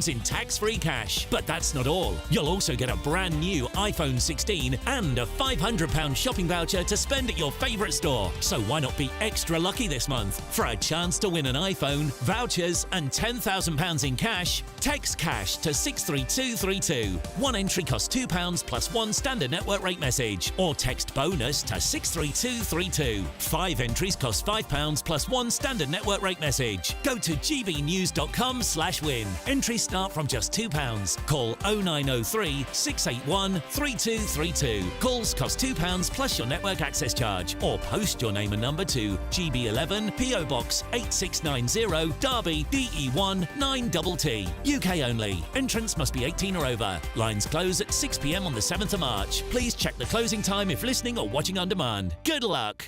in tax-free cash. But that's not all. You'll also get a brand new iPhone 16 and a £500 shopping voucher to spend at your favourite store. So why not be extra lucky this month? For a chance to win an iPhone, vouchers and £10,000 in cash, text cash to 63232. One entry costs £2 plus one standard network rate message, or text bonus to 63232. 5 entries cost £5 plus one standard network rate message. Go to gbnews.com/win. Entries start from just £2. Call 0903 681 3232. Calls cost £2 plus your network access charge, or post your name and number to GB11 PO Box 8690 Derby DE1 9TT. UK only. Entrance must be 18 or over. Lines close at 6 p.m. on the 7th of March. Please check the closing time if listening or watching on demand. Good luck.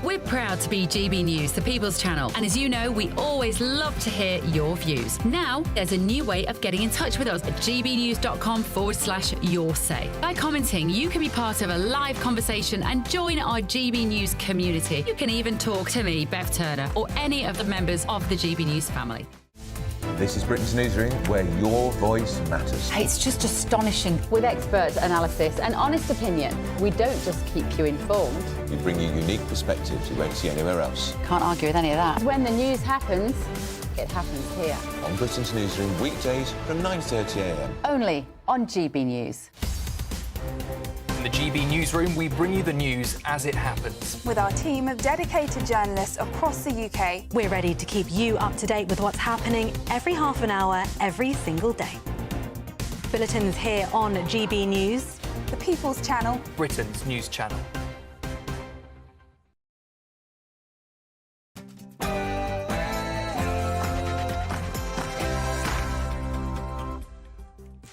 We're proud to be GB News, the People's Channel. And as you know, we always love to hear your views. Now, there's a new way of getting in touch with us at gbnews.com/yoursay. By commenting, you can be part of a live conversation and join our GB News community. You can even talk to me, Bev Turner, or any of the members of the GB News family. This is Britain's Newsroom, where your voice matters. It's just astonishing. With expert analysis and honest opinion, we don't just keep you informed. We bring you unique perspectives you won't see anywhere else. Can't argue with any of that. When the news happens, it happens here. On Britain's Newsroom, weekdays from 9:30 a.m. Only on GB News. In the GB Newsroom, we bring you the news as it happens. With our team of dedicated journalists across the UK. We're ready to keep you up to date with what's happening every half an hour, every single day. Bulletins here on GB News. The People's Channel. Britain's news channel.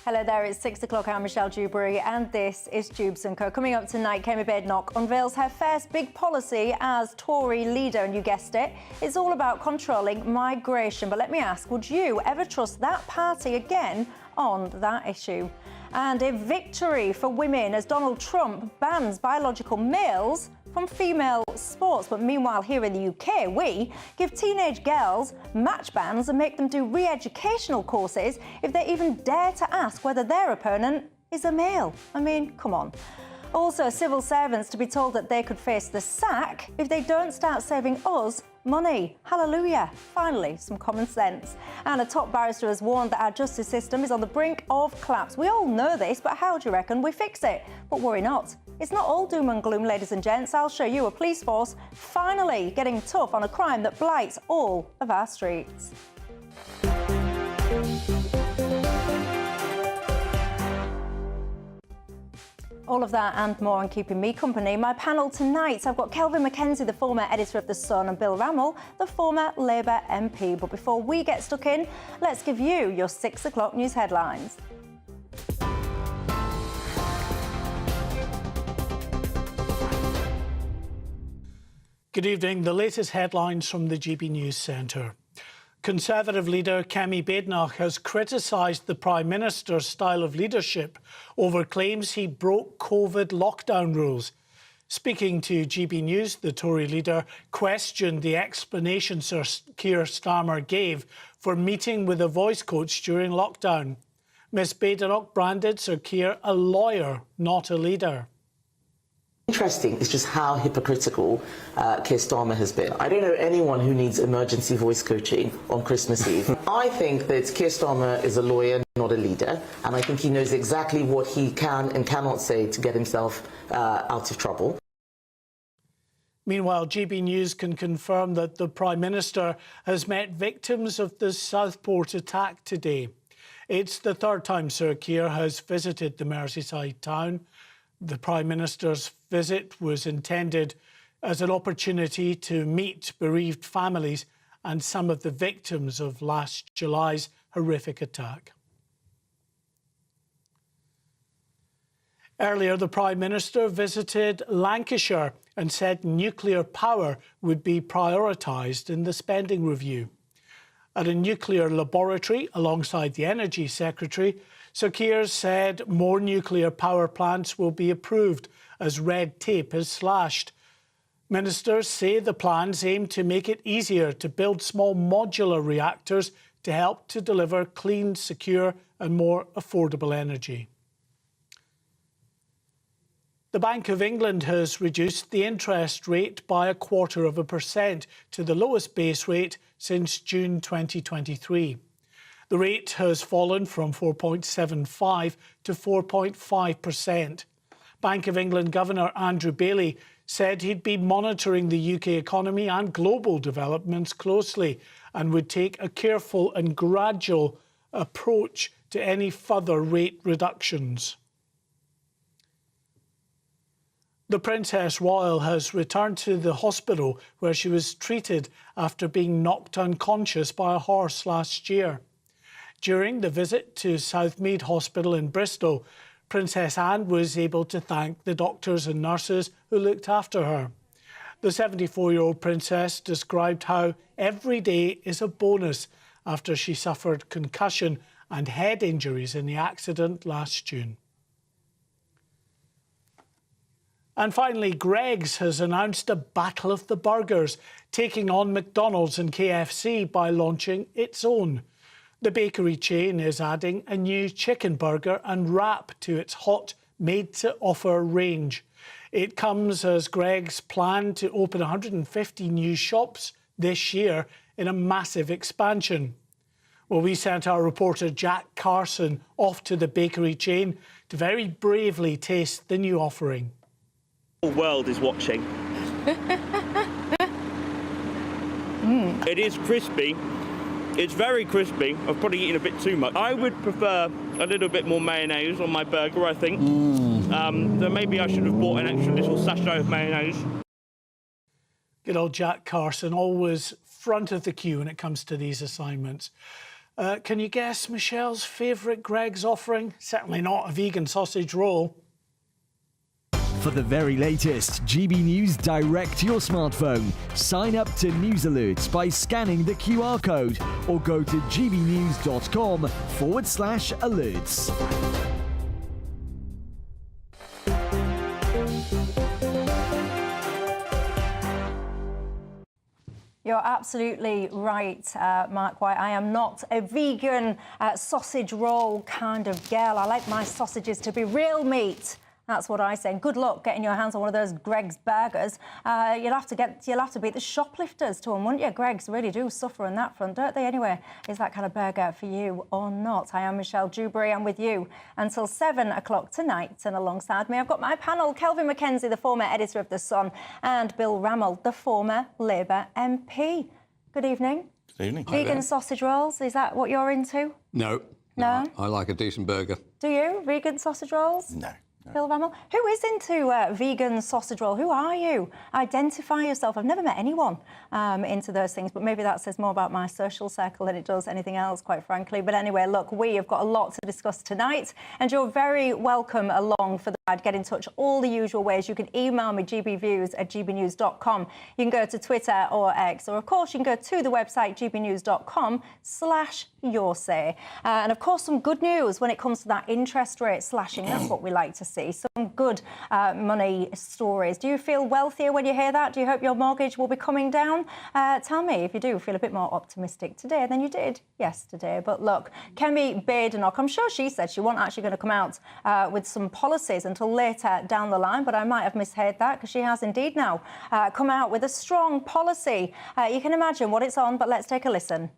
Hello there, it's 6 o'clock. I'm Michelle Dewberry and this is Dewbs & Co. Coming up tonight, Kemi Badenoch unveils her first big policy as Tory leader, and you guessed it, it's all about controlling migration. But let me ask, would you ever trust that party again on that issue? And a victory for women as Donald Trump bans biological males from female sports. But meanwhile, here in the UK, we give teenage girls match bands and make them do re-educational courses if they even dare to ask whether their opponent is a male. I mean, come on. Also, civil servants to be told that they could face the sack if they don't start saving us money. Hallelujah. Finally, some common sense. And a top barrister has warned that our justice system is on the brink of collapse. We all know this, but how do you reckon we fix it? But worry not. It's not all doom and gloom, ladies and gents. I'll show you a police force finally getting tough on a crime that blights all of our streets. All of that and more on keeping me company. My panel tonight, I've got Kelvin Mackenzie, the former editor of The Sun, and Bill Rammell, the former Labour MP. But before we get stuck in, let's give you your 6 o'clock news headlines. Good evening. The latest headlines from the GB News Centre. Conservative leader Kemi Badenoch has criticised the Prime Minister's style of leadership over claims he broke COVID lockdown rules. Speaking to GB News, the Tory leader questioned the explanation Sir Keir Starmer gave for meeting with a voice coach during lockdown. Ms Badenoch branded Sir Keir a lawyer, not a leader. Interesting is just how hypocritical Keir Starmer has been. I don't know anyone who needs emergency voice coaching on Christmas Eve. I think that Keir Starmer is a lawyer, not a leader, and I think he knows exactly what he can and cannot say to get himself out of trouble. Meanwhile, GB News can confirm that the Prime Minister has met victims of the Southport attack today. It's the third time Sir Keir has visited the Merseyside town. The Prime Minister's visit was intended as an opportunity to meet bereaved families and some of the victims of last July's horrific attack. Earlier, the Prime Minister visited Lancashire and said nuclear power would be prioritised in the spending review. At a nuclear laboratory alongside the Energy Secretary, Sir Keir said more nuclear power plants will be approved as red tape is slashed. Ministers say the plans aim to make it easier to build small modular reactors to help to deliver clean, secure and more affordable energy. The Bank of England has reduced the interest rate by 0.25% to the lowest base rate since June 2023. The rate has fallen from 4.75 to 4.5%. Bank of England Governor Andrew Bailey said he'd be monitoring the UK economy and global developments closely and would take a careful and gradual approach to any further rate reductions. The Princess Royal has returned to the hospital where she was treated after being knocked unconscious by a horse last year. During the visit to Southmead Hospital in Bristol, Princess Anne was able to thank the doctors and nurses who looked after her. The 74-year-old princess described how every day is a bonus after she suffered concussion and head injuries in the accident last June. And finally, Greggs has announced a battle of the burgers, taking on McDonald's and KFC by launching its own. The bakery chain is adding a new chicken burger and wrap to its hot, made-to-offer range. It comes as Greggs plan to open 150 new shops this year in a massive expansion. Well, we sent our reporter Jack Carson off to the bakery chain to very bravely taste the new offering. The whole world is watching. It is crispy. It's very crispy. I've probably eaten a bit too much. I would prefer a little bit more mayonnaise on my burger, I think. So maybe I should have bought an extra little sachet of mayonnaise. Good old Jack Carson, always front of the queue when it comes to these assignments. Can you guess Michelle's favourite Greggs offering? Certainly not a vegan sausage roll. For the very latest GB News direct to your smartphone, sign up to News Alerts by scanning the QR code or go to gbnews.com/alerts. You're absolutely right, Mark White. I am not a vegan sausage roll kind of girl. I like my sausages to be real meat. That's what I say. And good luck getting your hands on one of those Greggs burgers. You'll have to beat the shoplifters to them, wouldn't you? Greggs really do suffer on that front, don't they? Anyway, is that kind of burger for you or not? I am Michelle Dewberry. I'm with you until 7 o'clock tonight. And alongside me, I've got my panel, Kelvin Mackenzie, the former editor of The Sun, and Bill Rammell, the former Labour MP. Good evening. Good evening. Vegan sausage rolls, is that what you're into? No. No? I like a decent burger. Do you? Vegan sausage rolls? No. Bill Rammell, who is into vegan sausage roll? Who are you? Identify yourself. I've never met anyone into those things, but maybe that says more about my social circle than it does anything else, quite frankly. But anyway, look, we have got a lot to discuss tonight, and you're very welcome along for the ride. Get in touch all the usual ways. You can email me, gbviews@gbnews.com. You can go to Twitter or X, or of course, you can go to the website, gbnews.com/yoursay. And of course, some good news when it comes to that interest rate slashing. That's what we like to see. Some good money stories. Do you feel wealthier when you hear that? Do you hope your mortgage will be coming down? Tell me if you do feel a bit more optimistic today than you did yesterday. But look, Kemi Badenoch, I'm sure she said she wasn't actually going to come out with some policies until later down the line, but I might have misheard that because she has indeed now come out with a strong policy. You can imagine what it's on, but let's take a listen.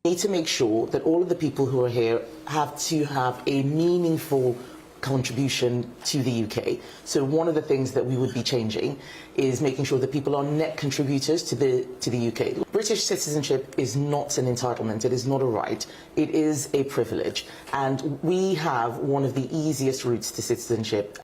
We need to make sure that all of the people who are here have to have a meaningful contribution to the UK. So one of the things that we would be changing is making sure that people are net contributors to the UK. British citizenship is not an entitlement, it is not a right, it is a privilege. And we have one of the easiest routes to citizenship.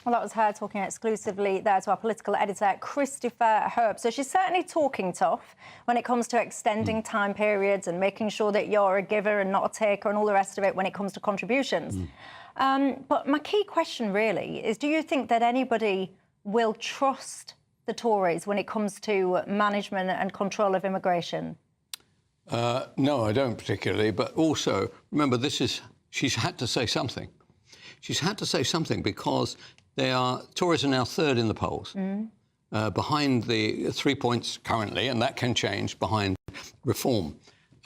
Well, that was her talking exclusively there to our political editor, Christopher Hope. So she's certainly talking tough when it comes to extending time periods and making sure that you're a giver and not a taker and all the rest of it when it comes to contributions. But my key question really is, do you think that anybody will trust the Tories when it comes to management and control of immigration? No, I don't particularly. But also, remember, she's had to say something. She's had to say something because Tories are now third in the polls, behind the 3 points currently, and that can change, behind Reform.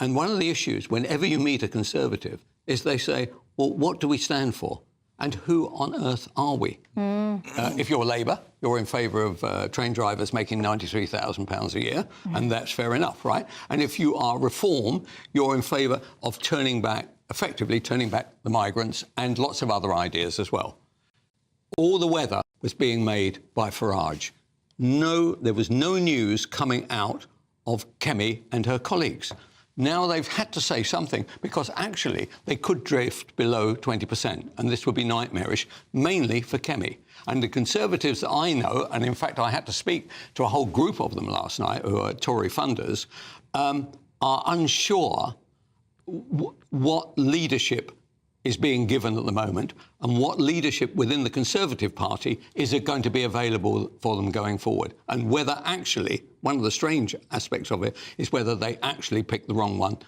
And one of the issues, whenever you meet a Conservative, is they say, well, what do we stand for? And who on earth are we? If you're Labour, you're in favour of train drivers making £93,000 a year, and that's fair enough, right? And if you are Reform, you're in favour of effectively turning back the migrants and lots of other ideas as well. All the weather was being made by Farage. There was no news coming out of Kemi and her colleagues. Now they've had to say something because actually they could drift below 20%, and this would be nightmarish, mainly for Kemi. And the Conservatives that I know, and in fact I had to speak to a whole group of them last night who are Tory funders, are unsure what leadership is being given at the moment and what leadership within the Conservative Party is going to be available for them going forward. And whether actually, one of the strange aspects of it is whether they actually picked the wrong one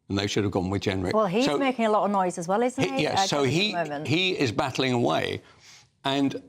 and they should have gone with Jenrick. Well, he's making a lot of noise as well, isn't he? Yes, so he is battling away. And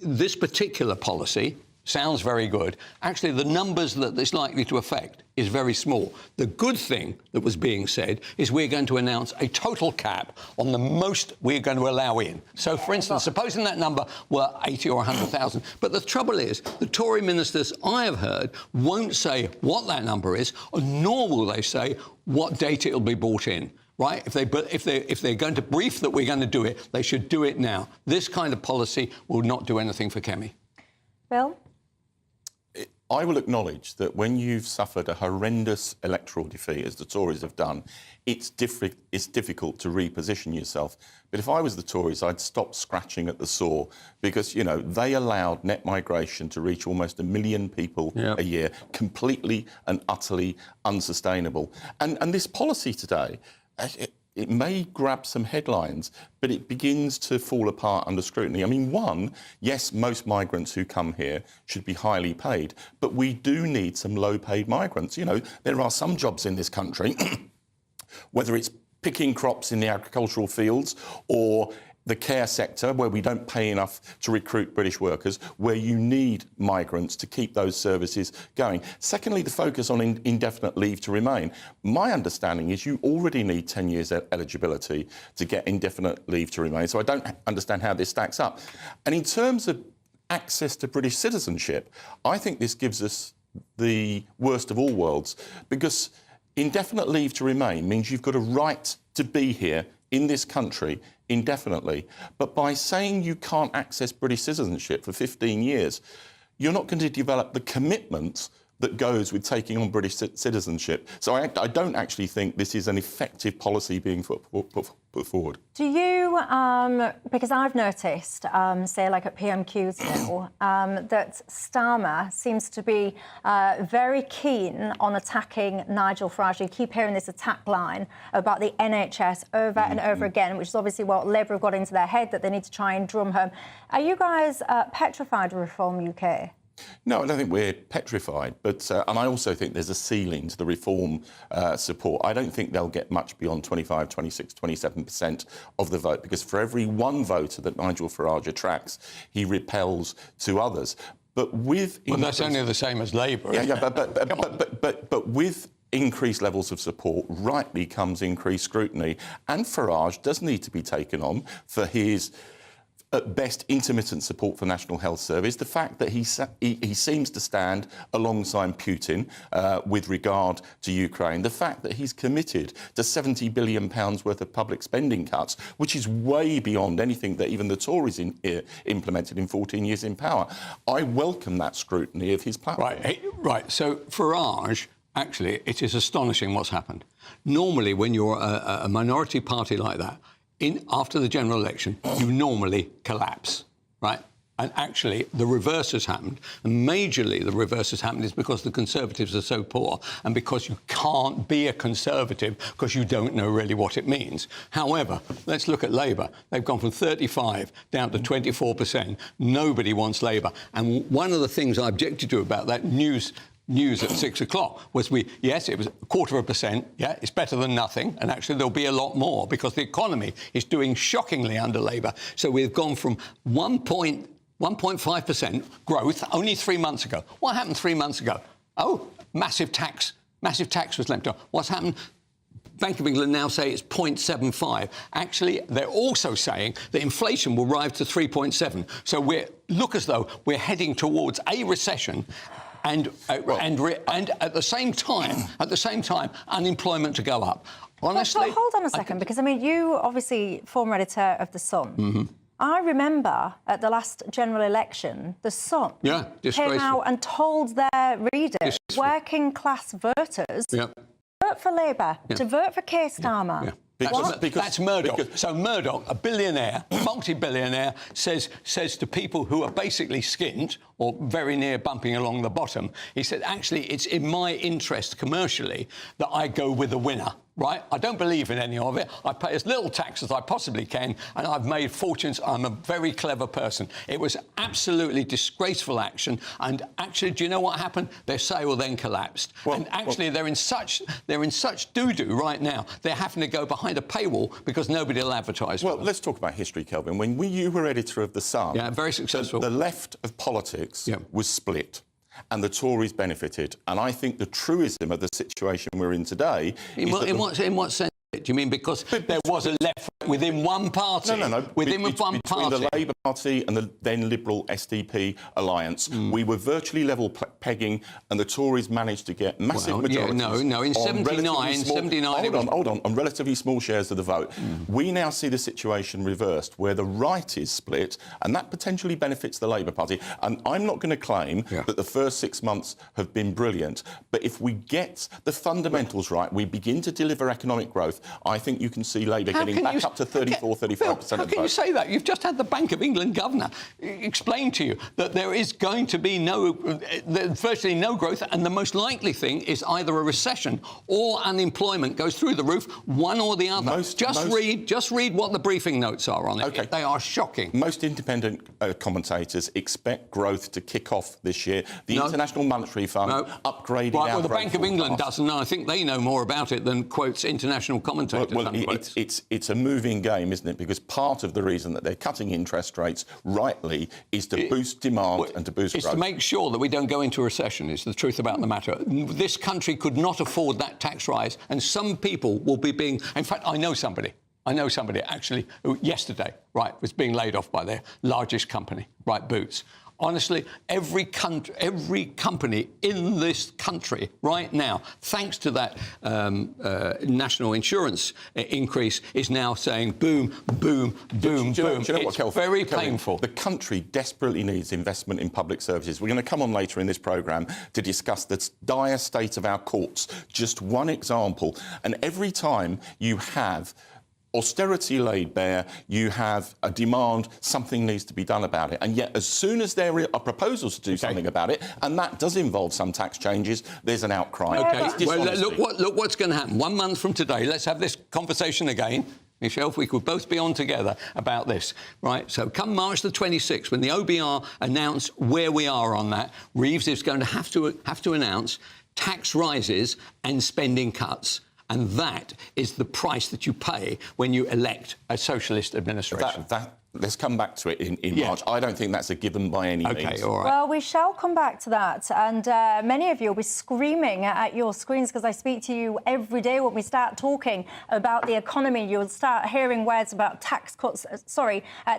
this particular policy sounds very good. Actually, the numbers that it's likely to affect is very small. The good thing that was being said is we're going to announce a total cap on the most we're going to allow in. So, for instance, supposing that number were 80 or 100,000. But the trouble is, the Tory ministers I have heard won't say what that number is, nor will they say what date it'll be brought in. Right? If they're going to brief that we're going to do it, they should do it now. This kind of policy will not do anything for Kemi. Bill? I will acknowledge that when you've suffered a horrendous electoral defeat, as the Tories have done, it's difficult to reposition yourself. But if I was the Tories, I'd stop scratching at the sore because, you know, they allowed net migration to reach almost 1 million people a year, completely and utterly unsustainable. And this policy today, it may grab some headlines, but it begins to fall apart under scrutiny. I mean, one, yes, most migrants who come here should be highly paid, but we do need some low-paid migrants. You know, there are some jobs in this country, whether it's picking crops in the agricultural fields or the care sector, where we don't pay enough to recruit British workers, where you need migrants to keep those services going. Secondly, the focus on indefinite leave to remain. My understanding is you already need 10 years eligibility to get indefinite leave to remain, so I don't understand how this stacks up. And in terms of access to British citizenship, I think this gives us the worst of all worlds, because indefinite leave to remain means you've got a right to be here in this country indefinitely. But by saying you can't access British citizenship for 15 years, you're not going to develop the commitment that goes with taking on British citizenship. So I don't actually think this is an effective policy being put forward. Do you, because I've noticed, say like at PMQs now, that Starmer seems to be very keen on attacking Nigel Farage. You keep hearing this attack line about the NHS over and over again, which is obviously what Labour have got into their head, that they need to try and drum home. Are you guys petrified of Reform UK? No, I don't think we're petrified, but and I also think there's a ceiling to the Reform support. I don't think they'll get much beyond 25, 26, 27% of the vote, because for every one voter that Nigel Farage attracts, he repels two others. But with that's only the same as Labour. But with increased levels of support, rightly comes increased scrutiny, and Farage does need to be taken on for his, at best, intermittent support for National Health Service, the fact that he seems to stand alongside Putin with regard to Ukraine, the fact that he's committed to £70 billion worth of public spending cuts, which is way beyond anything that even the Tories implemented in 14 years in power. I welcome that scrutiny of his platform. Right. So Farage, actually, it is astonishing what's happened. Normally, when you're a minority party like that, after the general election, you normally collapse, right? And actually, the reverse has happened. And majorly, the reverse has happened is because the Conservatives are so poor and because you can't be a Conservative because you don't know really what it means. However, let's look at Labour. They've gone from 35 down to 24%. Nobody wants Labour. And one of the things I objected to about that news at 6 o'clock was yes, it was 0.25%. Yeah, it's better than nothing. And actually, there'll be a lot more because the economy is doing shockingly under Labour. So we've gone from 1.5% growth only 3 months ago. What happened 3 months ago? Oh, massive tax Massive tax was left on. What's happened? Bank of England now say it's 0.75. Actually, they're also saying that inflation will rise to 3.7. So look as though we're heading towards a recession, and at the same time, unemployment to go up. Honestly, but hold on a second, because I mean, you obviously former editor of The Sun. Mm-hmm. I remember at the last general election, The Sun came out and told their readers, working class voters, vote for Labour, to vote for Keir Starmer. Yeah. That's Murdoch. So Murdoch, a billionaire, multi-billionaire, says to people who are basically skint or very near bumping along the bottom, he said, actually, it's in my interest commercially that I go with the winner. Right? I don't believe in any of it. I pay as little tax as I possibly can, and I've made fortunes. I'm a very clever person. It was absolutely disgraceful action, and actually, do you know what happened? Their sale then collapsed. And actually, they're in such doo-doo right now. They're having to go behind a paywall because nobody will advertise. Well, let's talk about history, Kelvin. When you were editor of The Sun, very successful. The left of politics was split, and the Tories benefited. And I think the truism of the situation we're in today... In what sense? Do you mean because there was a left within one party? No. Between the Labour Party and the then Liberal SDP alliance, we were virtually level pegging, and the Tories managed to get massive majorities. No. In 79... Hold on. On relatively small shares of the vote. We now see the situation reversed, where the right is split, and that potentially benefits the Labour Party. And I'm not going to claim that the first 6 months have been brilliant, but if we get the fundamentals right, we begin to deliver economic growth, I think you can see Labour getting back up to 34, 35% of the vote. How can you say that? You've just had the Bank of England governor explain to you that there is going to be virtually no growth, and the most likely thing is either a recession or unemployment goes through the roof, one or the other. Just read what the briefing notes are on it. Okay. They are shocking. Most independent commentators expect growth to kick off this year. The International Monetary Fund upgrading our the Bank of England doesn't, and I think they know more about it than quotes international commentators. It's a moving game, isn't it? Because part of the reason that they're cutting interest rates rightly is to boost demand and to boost growth. It's to make sure that we don't go into a recession, is the truth about the matter. This country could not afford that tax rise, and some people will be being... In fact, I know somebody actually who yesterday, was being laid off by their largest company, Boots. Honestly, every company in this country right now, thanks to that national insurance increase, is now saying boom, boom, boom, boom. It's very painful. The country desperately needs investment in public services. We're going to come on later in this programme to discuss the dire state of our courts. Just one example. And every time you have austerity laid bare, you have a demand, something needs to be done about it. And yet, as soon as there are proposals to do something about it, and that does involve some tax changes, there's an outcry. Well, look what's going to happen. 1 month from today, let's have this conversation again. Michelle, if we could both be on together about this, right? So come March the 26th, when the OBR announce where we are on that, Reeves is going to have to announce tax rises and spending cuts. And that is the price that you pay when you elect a socialist administration. Let's come back to it in March. I don't think that's a given by any means. OK, all right. Well, we shall come back to that. And many of you will be screaming at your screens, because I speak to you every day when we start talking about the economy. You'll start hearing words about tax cuts,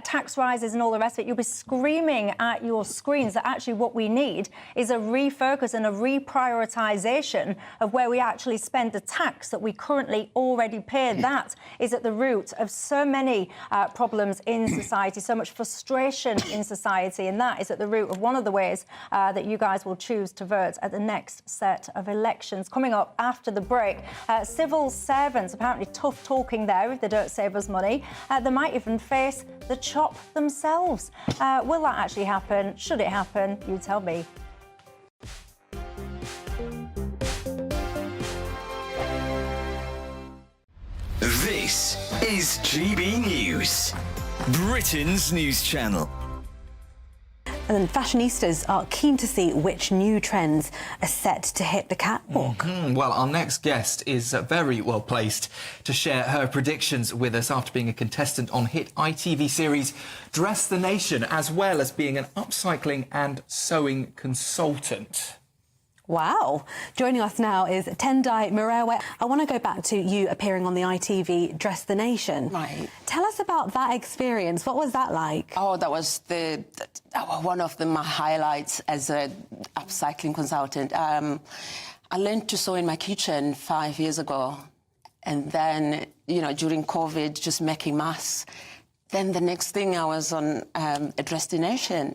tax rises and all the rest of it. You'll be screaming at your screens that actually what we need is a refocus and a reprioritisation of where we actually spend the tax that we currently already pay. That is at the root of so many problems in society, so much frustration in society, and that is at the root of one of the ways that you guys will choose to vote at the next set of elections. Coming up after the break, civil servants, apparently tough talking there if they don't save us money. They might even face the chop themselves. Will that actually happen? Should it happen? You tell me. This is GB News, Britain's news channel. And fashionistas are keen to see which new trends are set to hit the catwalk. Well, our next guest is very well placed to share her predictions with us after being a contestant on hit ITV series Dress the Nation, as well as being an upcycling and sewing consultant. Wow. Joining us now is Tendai Murewe. I want to go back to you appearing on the ITV Dress the Nation. Right. Tell us about that experience. What was that like? Oh, that was one of my highlights as a upcycling consultant. I learned to sew in my kitchen 5 years ago. And then, during COVID, just making masks. Then the next thing I was on a Dress the Nation,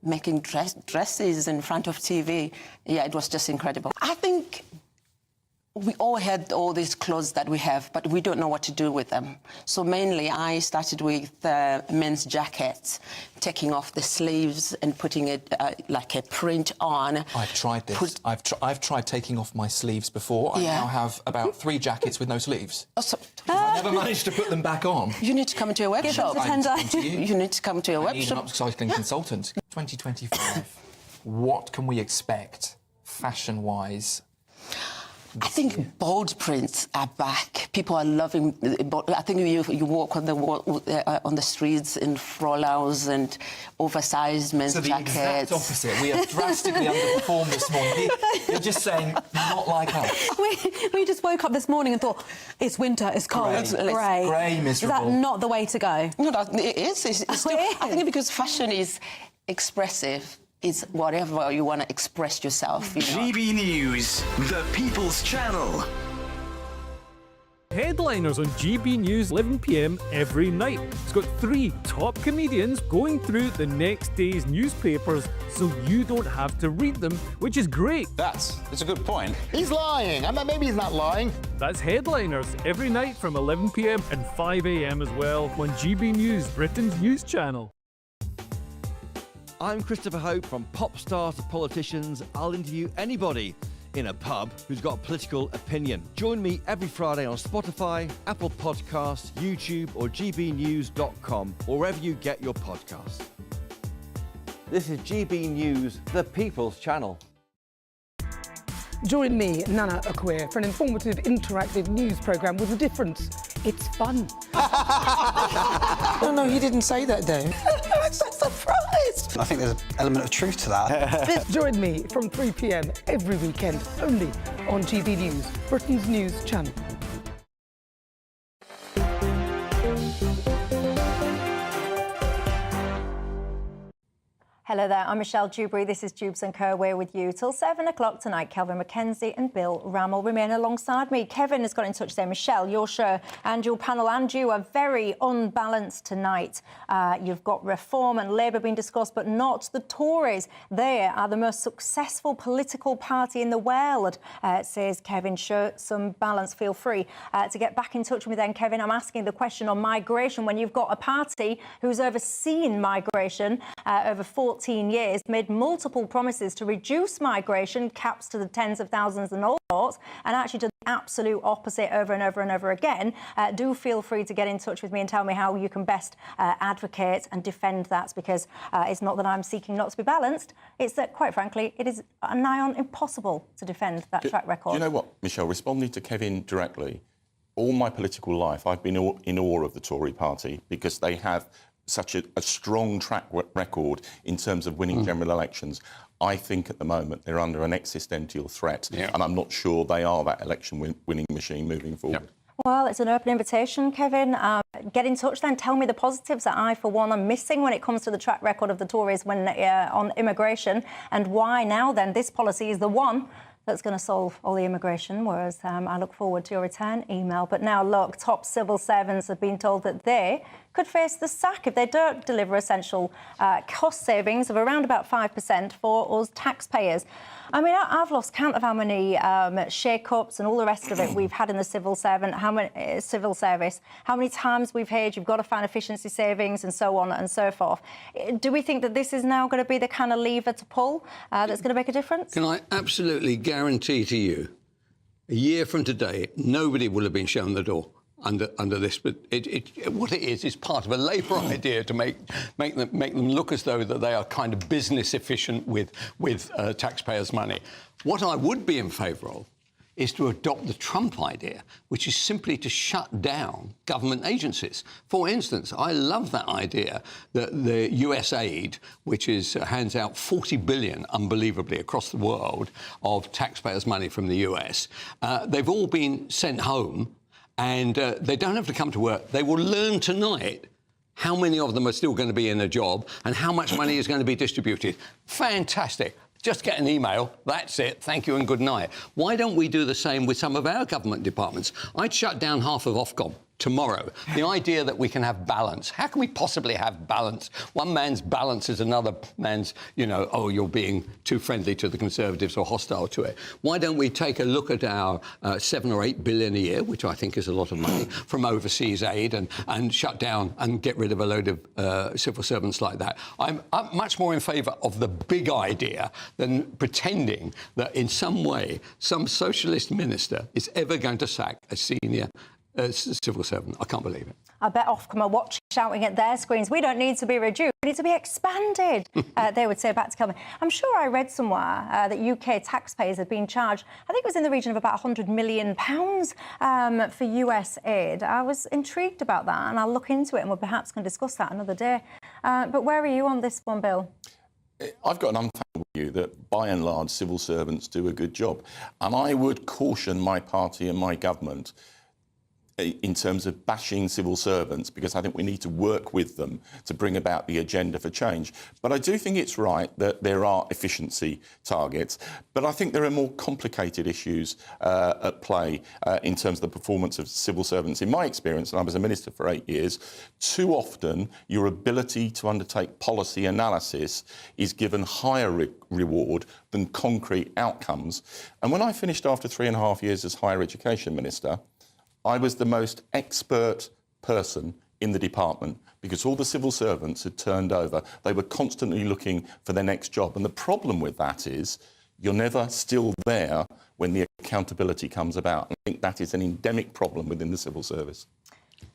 making dresses in front of TV. Yeah, it was just incredible. I think we all had all these clothes that we have, but we don't know what to do with them. So mainly I started with men's jackets, taking off the sleeves and putting it like a print on. I've tried this. I've tried taking off my sleeves before. I now have about 3 jackets with no sleeves. Oh, so I never managed to put them back on. You need to come to a workshop. You need to come to a workshop. I need an upcycling consultant. 2025. What can we expect, fashion-wise? I think bold prints are back. People are loving. I think you walk on the streets in frollals and oversized men's jackets. So the exact opposite. We have drastically underperformed this morning. You're just saying not like us. We just woke up this morning and thought it's winter, it's cold, it's grey. Grey, miserable. Is that not the way to go? No, it is. It's still, I think because fashion is expressive. It's whatever you want to express yourself. GB News, the People's Channel. Headliners on GB News 11 p.m. every night. It's got 3 top comedians going through the next day's newspapers so you don't have to read them, which is great. That's a good point. He's lying. Maybe he's not lying. That's Headliners every night from 11 p.m. and 5 a.m. as well on GB News, Britain's news channel. I'm Christopher Hope. From pop stars to politicians, I'll interview anybody in a pub who's got a political opinion. Join me every Friday on Spotify, Apple Podcasts, YouTube or gbnews.com, or wherever you get your podcasts. This is GB News, the People's Channel. Join me, Nana Okoye, for an informative, interactive news programme with a difference. It's fun. No, he didn't say that, Dave. I'm so surprised. I think there's an element of truth to that. Join me from 3 p.m. every weekend, only on GB News, Britain's news channel. Hello there, I'm Michelle Dewberry. This is Dewbs & Co. We're with you till 7 o'clock tonight. Kelvin McKenzie and Bill Rammell remain alongside me. Kevin has got in touch saying, Michelle, your show and your panel and you are very unbalanced tonight. You've got Reform and Labour being discussed, but not the Tories. They are the most successful political party in the world, says Kevin. Show some balance. Feel free to get back in touch with me then, Kevin. I'm asking the question on migration when you've got a party who's overseen migration over 14 years, made multiple promises to reduce migration, caps to the tens of thousands and all sorts, and actually did the absolute opposite over and over and over again. Do feel free to get in touch with me and tell me how you can best advocate and defend that, because it's not that I'm seeking not to be balanced, it's that, quite frankly, it is nigh on impossible to defend that track record. Do you know what, Michelle, responding to Kevin directly, all my political life I've been in awe of the Tory party because they have such a strong track record in terms of winning general elections. I think at the moment they're under an existential threat, and I'm not sure they are that election winning machine moving forward. Well, it's an open invitation, Kevin. Get in touch then. Tell me the positives that I, for one, am missing when it comes to the track record of the Tories when on immigration, and why now then this policy is the one that's going to solve all the immigration, whereas I look forward to your return email. But now, look, top civil servants have been told that they could face the sack if they don't deliver essential cost savings of around about 5% for us taxpayers. I mean, I've lost count of how many shake-ups and all the rest of it we've had in the civil service, how many times we've heard you've got to find efficiency savings and so on and so forth. Do we think that this is now going to be the kind of lever to pull that's going to make a difference? Can I absolutely guarantee to you, a year from today, nobody will have been shown the door under this, but what it is part of a Labour idea to make them look as though that they are kind of business efficient with taxpayers' money. What I would be in favour of is to adopt the Trump idea, which is simply to shut down government agencies. For instance, I love that idea that the US aid, which hands out $40 billion, unbelievably, across the world of taxpayers' money from the US, they've all been sent home and they don't have to come to work. They will learn tonight how many of them are still going to be in a job and how much money is going to be distributed. Fantastic. Just get an email, that's it, thank you and good night. Why don't we do the same with some of our government departments? I'd shut down half of Ofcom tomorrow. The idea that we can have balance. How can we possibly have balance? One man's balance is another man's, oh, you're being too friendly to the Conservatives or hostile to it. Why don't we take a look at our 7 or 8 billion a year, which I think is a lot of money, from overseas aid and shut down and get rid of a load of civil servants like that? I'm much more in favour of the big idea than pretending that in some way some socialist minister is ever going to sack a senior civil servant. I can't believe it. I bet Ofcom are watching, shouting at their screens, we don't need to be reduced, we need to be expanded, they would say back to Kelvin. I'm sure I read somewhere that UK taxpayers had been charged, I think it was in the region of about £100 million for US aid. I was intrigued about that, and I'll look into it and we'll perhaps can discuss that another day. But where are you on this one, Bill? I've got an unfair view that, by and large, civil servants do a good job. And I would caution my party and my government in terms of bashing civil servants, because I think we need to work with them to bring about the agenda for change. But I do think it's right that there are efficiency targets, but I think there are more complicated issues at play in terms of the performance of civil servants. In my experience, and I was a minister for 8 years, too often your ability to undertake policy analysis is given higher reward than concrete outcomes. And when I finished after 3.5 years as higher education minister, I was the most expert person in the department because all the civil servants had turned over. They were constantly looking for their next job. And the problem with that is you're never still there when the accountability comes about. I think that is an endemic problem within the civil service.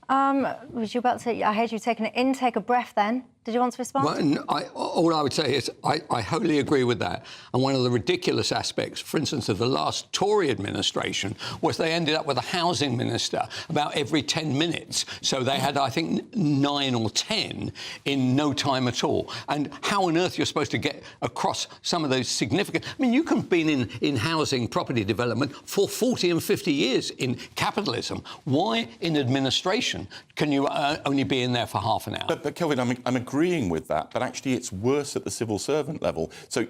Was you about to say, I heard you taking an intake of breath then. Did you want to respond? Well, all I would say is I wholly agree with that. And one of the ridiculous aspects, for instance, of the last Tory administration was they ended up with a housing minister about every 10 minutes. So they had, I think, 9 or 10 in no time at all. And how on earth you're supposed to get across some of those significant... I mean, you can have been in housing property development for 40 and 50 years in capitalism. Why, in administration, can you only be in there for half an hour? But Kelvin, I'm agreeing with that, but actually it's worse at the civil servant level. So,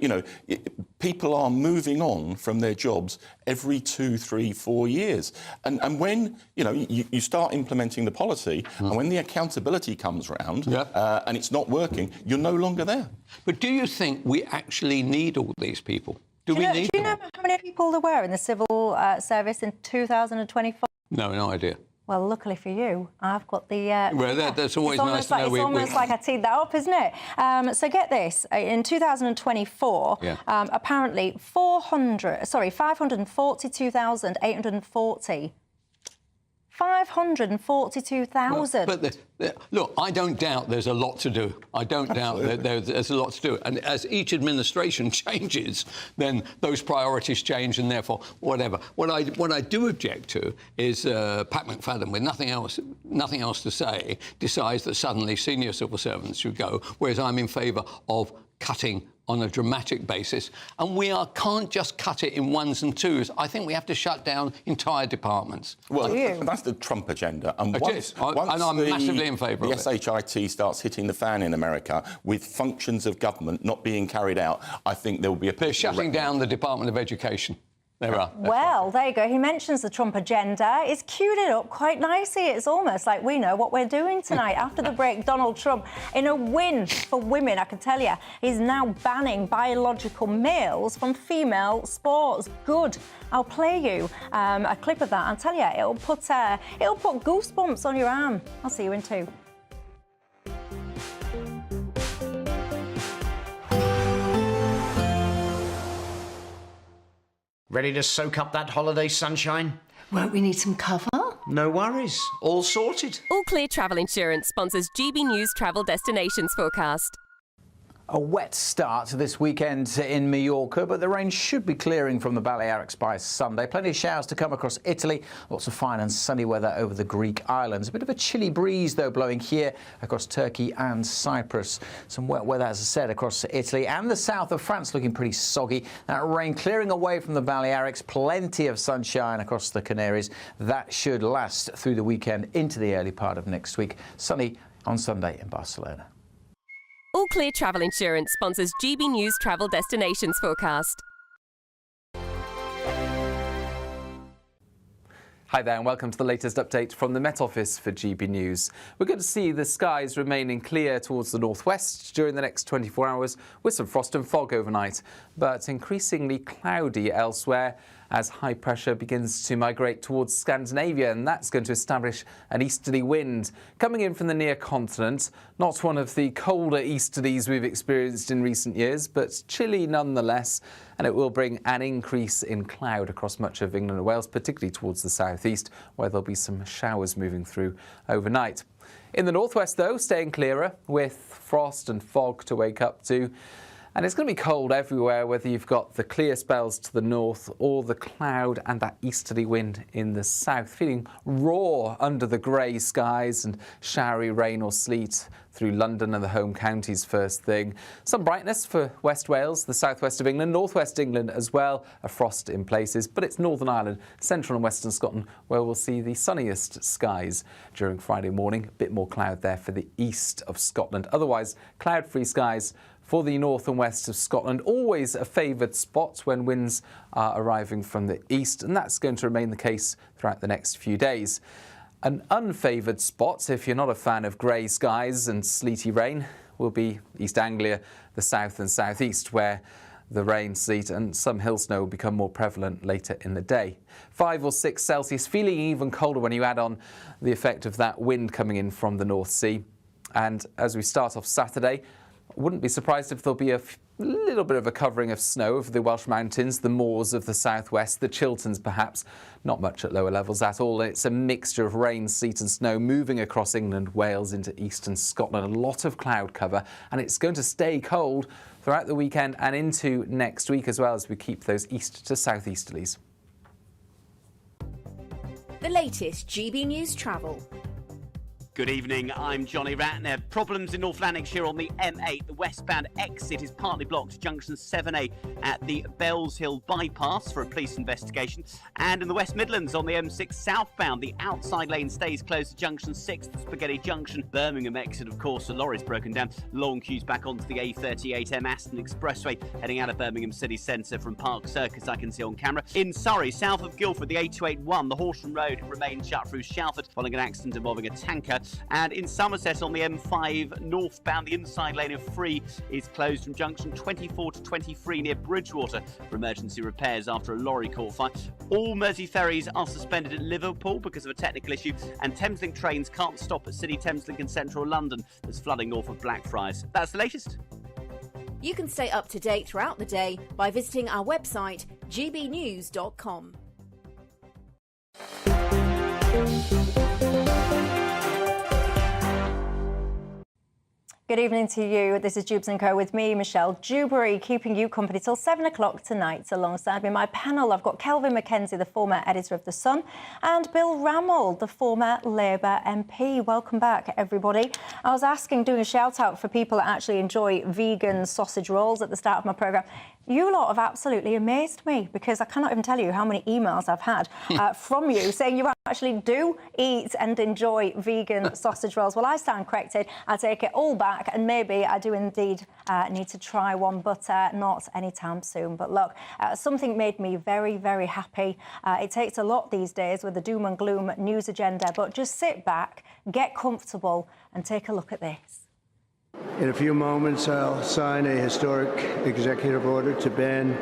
people are moving on from their jobs every 2, 3, 4 years. And when, you start implementing the policy, and when the accountability comes round and it's not working, you're no longer there. But do you think we actually need all these people? Do you know how many people there were in the civil service in 2024? No idea. Well, luckily for you, I've got the... well, that's always nice to know. It's almost like I teed that up, isn't it? So get this. In 2024, apparently 542,840. 542,000. But look, I don't doubt there's a lot to do. I don't doubt that there's a lot to do. And as each administration changes, then those priorities change, and therefore whatever. What I do object to is Pat McFadden, with nothing else to say, decides that suddenly senior civil servants should go, whereas I'm in favour of cutting on a dramatic basis, and we can't just cut it in ones and twos. I think we have to shut down entire departments. Well, that's the Trump agenda. And once I'm massively in favour of it. The SHIT starts hitting the fan in America with functions of government not being carried out, I think there will be a... They're shutting down the Department of Education. There are. Well, there you go. He mentions the Trump agenda. It's queued it up quite nicely. It's almost like we know what we're doing tonight. After the break, Donald Trump, in a win for women, I can tell you, he's now banning biological males from female sports. Good. I'll play you a clip of that. I'll tell you, it'll put goosebumps on your arm. I'll see you in 2. Ready to soak up that holiday sunshine? Won't we need some cover? No worries. All sorted. All Clear Travel Insurance sponsors GB News Travel Destinations Forecast. A wet start to this weekend in Mallorca, but the rain should be clearing from the Balearics by Sunday. Plenty of showers to come across Italy. Lots of fine and sunny weather over the Greek islands. A bit of a chilly breeze, though, blowing here across Turkey and Cyprus. Some wet weather, as I said, across Italy and the south of France looking pretty soggy. That rain clearing away from the Balearics. Plenty of sunshine across the Canaries. That should last through the weekend into the early part of next week. Sunny on Sunday in Barcelona. All Clear Travel Insurance sponsors GB News Travel Destinations Forecast. Hi there and welcome to the latest update from the Met Office for GB News. We're going to see the skies remaining clear towards the northwest during the next 24 hours with some frost and fog overnight, but increasingly cloudy elsewhere as high pressure begins to migrate towards Scandinavia, and that's going to establish an easterly wind coming in from the near continent. Not one of the colder easterlies we've experienced in recent years, but chilly nonetheless, and it will bring an increase in cloud across much of England and Wales, particularly towards the southeast, where there'll be some showers moving through overnight. In the northwest, though, staying clearer with frost and fog to wake up to. And it's going to be cold everywhere, whether you've got the clear spells to the north or the cloud and that easterly wind in the south. Feeling raw under the grey skies and showery rain or sleet through London and the home counties first thing. Some brightness for West Wales, the southwest of England, northwest England as well. A frost in places, but it's Northern Ireland, central and western Scotland where we'll see the sunniest skies during Friday morning. A bit more cloud there for the east of Scotland. Otherwise, cloud-free skies for the north and west of Scotland, always a favoured spot when winds are arriving from the east, and that's going to remain the case throughout the next few days. An unfavoured spot, if you're not a fan of grey skies and sleety rain, will be East Anglia, the south and southeast, where the rain, sleet and some hill snow will become more prevalent later in the day. 5 or 6 Celsius, feeling even colder when you add on the effect of that wind coming in from the North Sea. And as we start off Saturday, wouldn't be surprised if there'll be a little bit of a covering of snow over the Welsh mountains, the moors of the southwest, the Chilterns perhaps. Not much at lower levels at all. It's a mixture of rain, sleet and snow moving across England, Wales into eastern Scotland. A lot of cloud cover, and it's going to stay cold throughout the weekend and into next week as well as we keep those east to southeasterlies. The latest GB News travel. Good evening, I'm Johnny Ratner. Problems in North Lanarkshire on the M8. The westbound exit is partly blocked to junction 7A at the Bells Hill bypass for a police investigation. And in the West Midlands on the M6 southbound, the outside lane stays closed to junction 6, the Spaghetti Junction. Birmingham exit, of course, the lorry's broken down. Long queues back onto the A38M Aston Expressway, heading out of Birmingham city centre from Park Circus, I can see on camera. In Surrey, south of Guildford, the A281, the Horsham Road remains shut through Shalford following an accident involving a tanker. And in Somerset on the M5 northbound, the inside lane of Free is closed from junction 24 to 23 near Bridgewater for emergency repairs after a lorry caught fire. All Mersey ferries are suspended at Liverpool because of a technical issue, and Thameslink trains can't stop at City Thameslink in central London. There's flooding north of Blackfriars. That's the latest. You can stay up to date throughout the day by visiting our website, gbnews.com. Good evening to you. This is Dewbs & Co with me, Michelle Dewberry, keeping you company till 7 o'clock tonight. Alongside me, my panel, I've got Kelvin Mackenzie, the former editor of The Sun, and Bill Rammell, the former Labour MP. Welcome back, everybody. I was doing a shout-out for people that actually enjoy vegan sausage rolls at the start of my programme. You lot have absolutely amazed me because I cannot even tell you how many emails I've had from you saying you actually do eat and enjoy vegan sausage rolls. Well, I stand corrected. I take it all back, and maybe I do indeed need to try one, but not anytime soon. But look, something made me very, very happy. It takes a lot these days with the doom and gloom news agenda, but just sit back, get comfortable and take a look at this. In a few moments, I'll sign a historic executive order to ban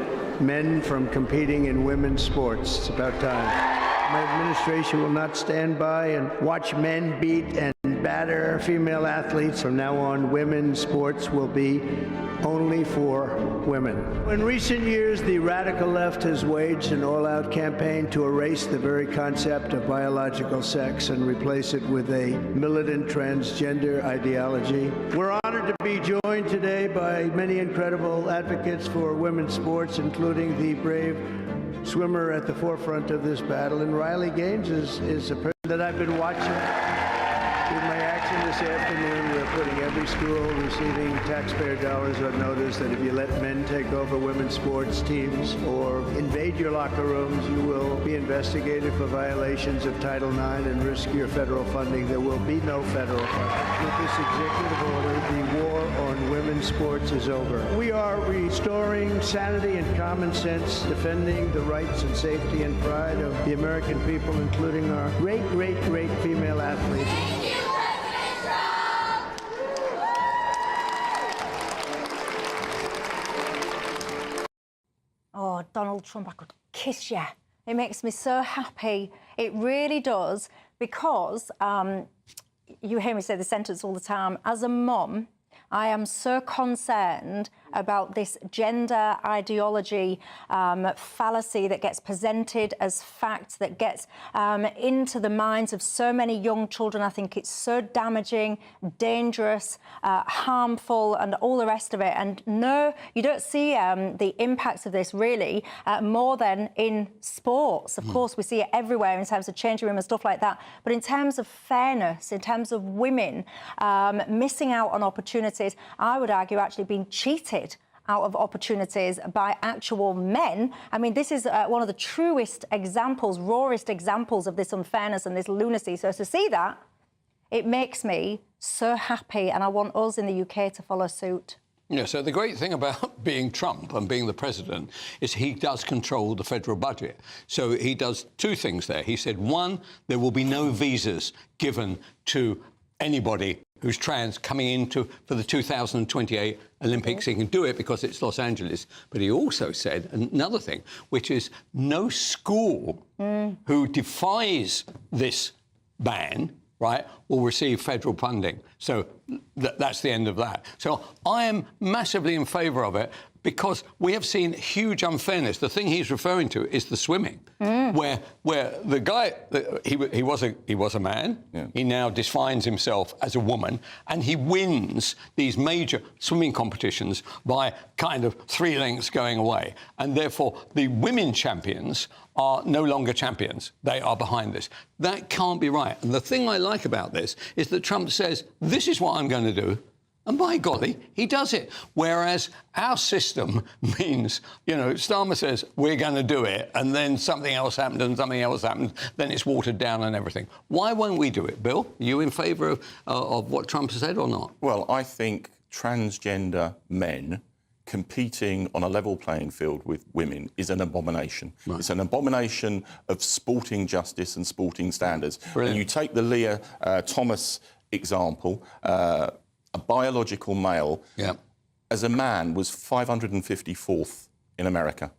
men from competing in women's sports. It's about time. My administration will not stand by and watch men beat and batter female athletes. From now on, women's sports will be only for women. In recent years, the radical left has waged an all-out campaign to erase the very concept of biological sex and replace it with a militant transgender ideology. We're honored to be joined today by many incredible advocates for women's sports, including the brave swimmer at the forefront of this battle. And Riley Gaines is a person that I've been watching. With my action this afternoon, we're putting every school receiving taxpayer dollars on notice that if you let men take over women's sports teams or invade your locker rooms, you will be investigated for violations of Title IX and risk your federal funding. There will be no federal funding. With this executive order, the war on women's sports is over. We are restoring sanity and common sense, defending the rights and safety and pride of the American people, including our great, great, great female athletes. Oh, Donald Trump, I could kiss you. It makes me so happy. It really does, because you hear me say the sentence all the time. As a mum, I am so concerned about this gender ideology fallacy that gets presented as fact, that gets into the minds of so many young children. I think it's so damaging, dangerous, harmful, and all the rest of it. And no, you don't see the impacts of this really more than in sports. Of course, we see it everywhere in terms of changing room and stuff like that. But in terms of fairness, in terms of women missing out on opportunities, I would argue actually being cheated out of opportunities by actual men. I mean, this is one of the truest examples, rawest examples of this unfairness and this lunacy. So to see that, it makes me so happy, and I want us in the UK to follow suit. Yeah, so the great thing about being Trump and being the president is he does control the federal budget. So he does two things there. He said, one, there will be no visas given to anybody who's trans coming into for the 2028 Olympics. He can do it because it's Los Angeles. But he also said another thing, which is no school who defies this ban, right, will receive federal funding. So that's the end of that. So I am massively in favour of it, because we have seen huge unfairness. The thing he's referring to is the swimming, where the guy, he was a man, he now defines himself as a woman, and he wins these major swimming competitions by kind of 3 lengths going away. And therefore, the women champions are no longer champions. They are behind this. That can't be right. And the thing I like about this is that Trump says, this is what I'm going to do. And by golly, he does it. Whereas our system means, you know, Starmer says, we're going to do it, and then something else happened and something else happened, then it's watered down and everything. Why won't we do it, Bill? Are you in favour of what Trump has said or not? Well, I think transgender men competing on a level playing field with women is an abomination. Right. It's an abomination of sporting justice and sporting standards. Brilliant. And you take the Leah Thomas example, a biological male, as a man, was 554th in America,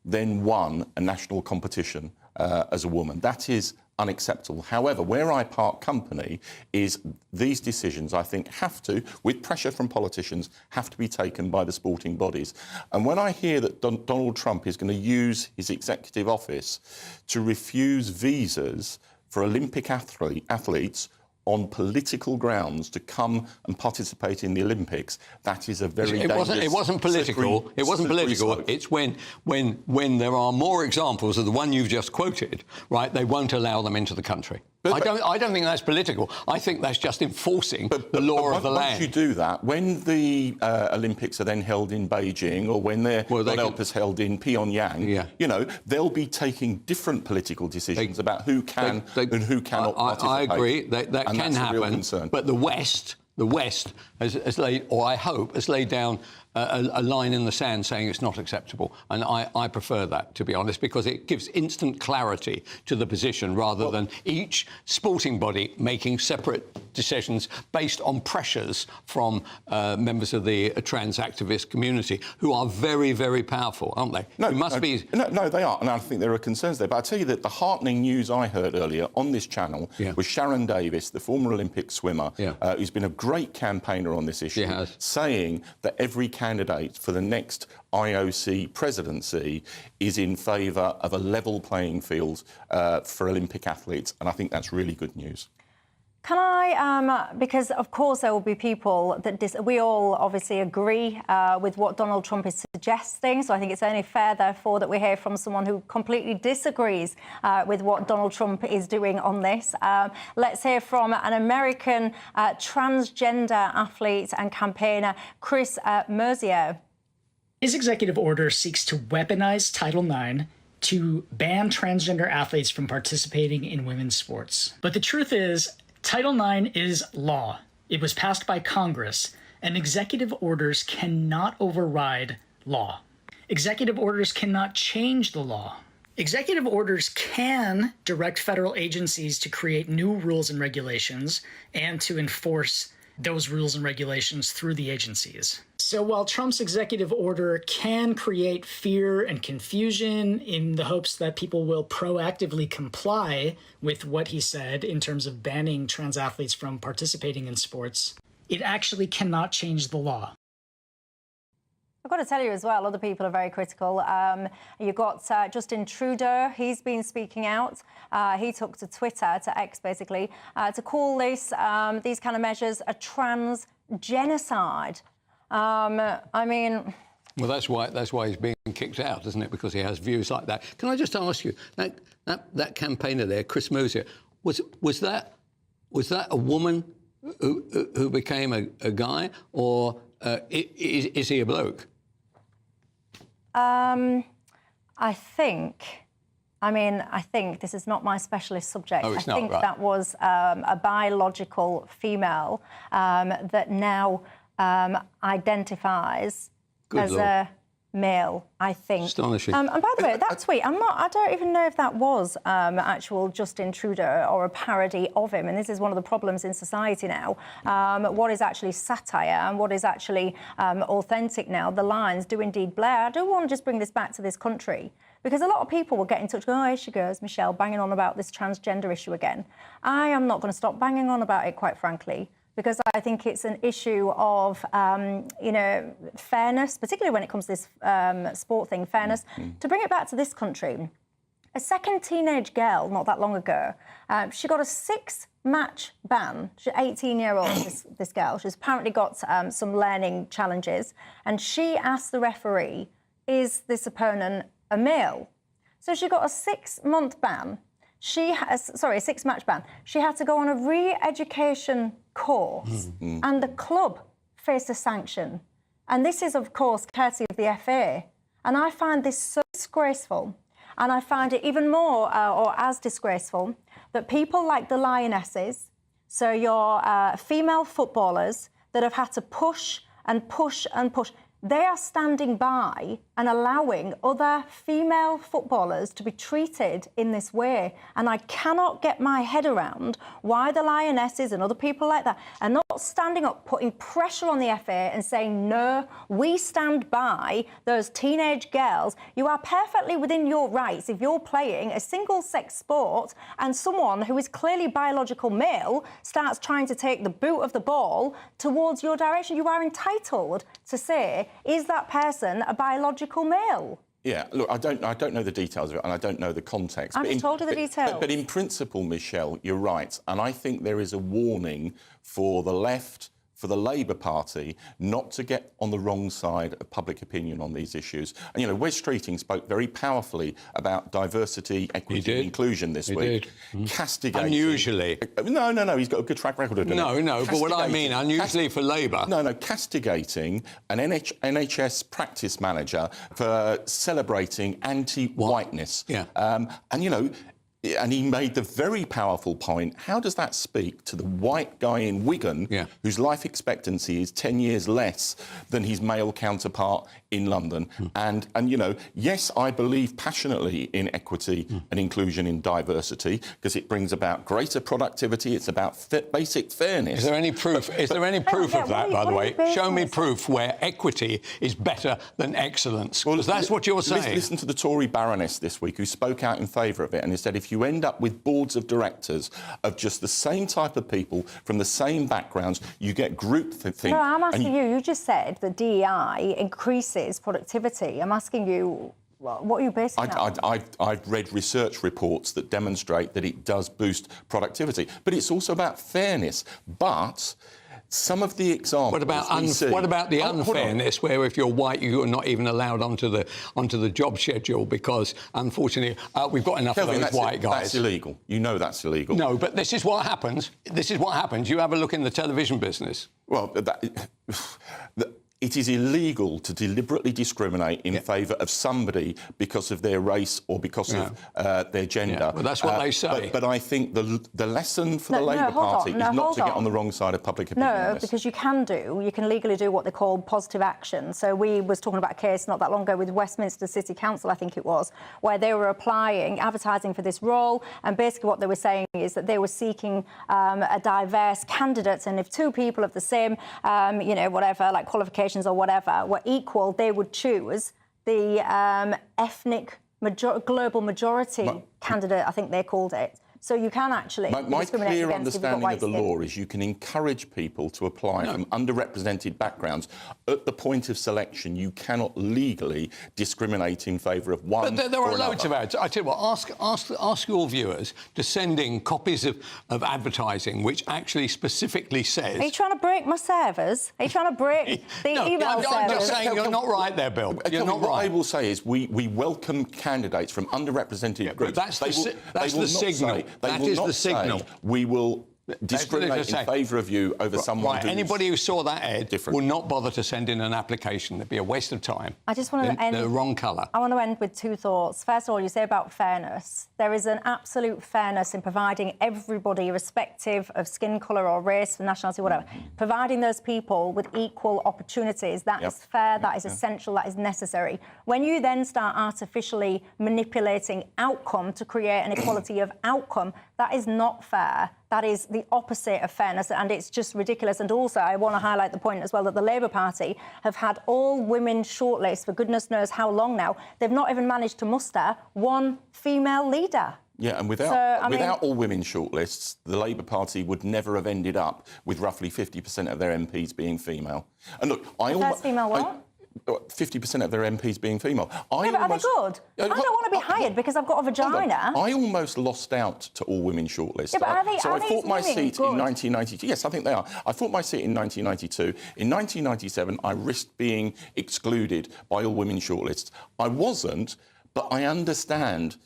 then won a national competition as a woman. That is unacceptable. However, where I part company is these decisions, I think, have to, with pressure from politicians, have to be taken by the sporting bodies. And when I hear that Donald Trump is going to use his executive office to refuse visas for Olympic athletes on political grounds to come and participate in the Olympics, that is a very dangerous... It wasn't political. It wasn't political. Slope. It's when there are more examples of the one you've just quoted, right, they won't allow them into the country. I don't think that's political. I think that's just enforcing the law of the land. Once you do that, when the Olympics are then held in Beijing, or when they're held in Pyongyang, you know, they'll be taking different political decisions about who can and who cannot participate. I agree. That can happen. But the West has laid, or I hope, has laid down a line in the sand saying it's not acceptable. And I prefer that, to be honest, because it gives instant clarity to the position rather than each sporting body making separate decisions based on pressures from members of the trans activist community who are very, very powerful, aren't they? No, No, they are, and I think there are concerns there. But I'll tell you that the heartening news I heard earlier on this channel was Sharon Davis, the former Olympic swimmer, who's been a great campaigner on this issue, saying that every candidate for the next IOC presidency is in favour of a level playing field for Olympic athletes, and I think that's really good news. Can I, because of course there will be people that we all obviously agree with what Donald Trump is suggesting, so I think it's only fair, therefore, that we hear from someone who completely disagrees with what Donald Trump is doing on this. Let's hear from an American transgender athlete and campaigner, Chris Merzier. His executive order seeks to weaponize Title IX to ban transgender athletes from participating in women's sports. But the truth is, Title IX is law. It was passed by Congress, and executive orders cannot override law. Executive orders cannot change the law. Executive orders can direct federal agencies to create new rules and regulations and to enforce those rules and regulations through the agencies. So while Trump's executive order can create fear and confusion in the hopes that people will proactively comply with what he said in terms of banning trans athletes from participating in sports, it actually cannot change the law. I've got to tell you as well, other people are very critical. You've got Justin Trudeau. He's been speaking out. He took to Twitter, to X basically, to call these kind of measures a trans genocide. I mean... Well, that's why he's being kicked out, isn't it? Because he has views like that. Can I just ask you, that campaigner there, Chris Merzier, was that a woman who became a guy, or is he a bloke? I think this is not my specialist subject. Oh, it's I think not, right. that was a biological female that now identifies as a male, I think. Astonishing. And by the way, that tweet, I don't even know if that was actual Justin Trudeau or a parody of him. And this is one of the problems in society now. What is actually satire and what is actually authentic now? The lines do indeed blur. I do want to just bring this back to this country, because a lot of people will get in touch, oh, here she goes, Michelle, banging on about this transgender issue again. I am not going to stop banging on about it, quite frankly, because I think it's an issue of, fairness, particularly when it comes to this sport thing, fairness. To bring it back to this country, a second teenage girl, not that long ago, she got a 6-match ban. She's 18-year-old, this girl. She's apparently got some learning challenges. And she asked the referee, is this opponent a male? So she got a 6-month ban. A 6-match ban. She had to go on a re-education course, and the club faced a sanction. And this is, of course, courtesy of the FA. And I find this so disgraceful. And I find it even more, or as disgraceful, that people like the Lionesses, so your female footballers that have had to push and push and push, they are standing by and allowing other female footballers to be treated in this way. And I cannot get my head around why the Lionesses and other people like that are not standing up, putting pressure on the FA and saying, no, we stand by those teenage girls. You are perfectly within your rights if you're playing a single-sex sport and someone who is clearly biological male starts trying to take the boot of the ball towards your direction. You are entitled to say, is that person a biological male? Yeah, look, I don't know the details of it, and I don't know the context. I've told you the details. But in principle, Michelle, you're right. And I think there is a warning for the left, for the Labour Party, not to get on the wrong side of public opinion on these issues. And, Wes Streeting spoke very powerfully about diversity, equity and inclusion this week. Castigating... Unusually. No, he's got a good track record of doing it. No, but what I mean, unusually for Labour... No, castigating an NHS practice manager for celebrating anti-whiteness. Yeah. And, And he made the very powerful point, how does that speak to the white guy in Wigan whose life expectancy is 10 years less than his male counterpart in London? And you know, yes, I believe passionately in equity and inclusion in diversity because it brings about greater productivity. It's about basic fairness. Is there any proof? Is there any proof of that, by the way? Show me proof where equity is better than excellence. Well, that's what you're saying. Listen to the Tory Baroness this week who spoke out in favour of it and he said if you end up with boards of directors of just the same type of people from the same backgrounds, you get groupthink. No, I'm asking you. You just said that DEI increases productivity. I'm asking you, what are you basing that on? I've read research reports that demonstrate that it does boost productivity, but it's also about fairness. But some of the examples. What about the unfairness, where if you're white, you're not even allowed onto the job schedule because, unfortunately, we've got enough of those white guys. That's illegal. You know that's illegal. No, but this is what happens. This is what happens. You have a look in the television business. Well, it is illegal to deliberately discriminate in favour of somebody because of their race or because of their gender. Yeah, well, that's what they say. But I think the lesson for the Labour Party is not to get on the wrong side of public opinion. No, because you can legally do what they call positive action. So we was talking about a case not that long ago with Westminster City Council, I think it was, where they were advertising for this role, and basically what they were saying is that they were seeking a diverse candidate, and if two people of the same, whatever, like qualifications or whatever, were equal, they would choose the ethnic global majority candidate, I think they called it. So you can actually my discriminate clear against understanding of the law is you can encourage people to apply from underrepresented backgrounds. At the point of selection, you cannot legally discriminate in favour of one. But there are loads of ads. I tell you what, ask your viewers to send in copies of advertising which actually specifically says. Are you trying to break my servers? Are you trying to break the email servers? I'm just saying you're not right there, Bill. You're not right. What I will say is we welcome candidates from underrepresented groups. That's the signal. That is the signal. We will discriminate in favour of you over someone who's... Anybody who saw that ad will not bother to send in an application. It'd be a waste of time. I just want to end... The wrong colour. I want to end with two thoughts. First of all, you say about fairness. There is an absolute fairness in providing everybody, irrespective of skin colour or race, nationality, whatever, providing those people with equal opportunities. That is fair, that is essential, that is necessary. When you then start artificially manipulating outcome to create an equality of outcome, that is not fair. That is the opposite of fairness, and it's just ridiculous. And also, I want to highlight the point as well that the Labour Party have had all women shortlists for goodness knows how long now. They've not even managed to muster one female leader. Yeah, and without all women shortlists, the Labour Party would never have ended up with roughly 50% of their MPs being female. And look, female what? 50% of their MPs being female. Are they good? I don't want to be hired because I've got a vagina. I almost lost out to all women shortlists. Yeah, but I fought my seat in 1992. Yes, I think they are. I fought my seat in 1992. In 1997, I risked being excluded by all women shortlists. I wasn't, but I understood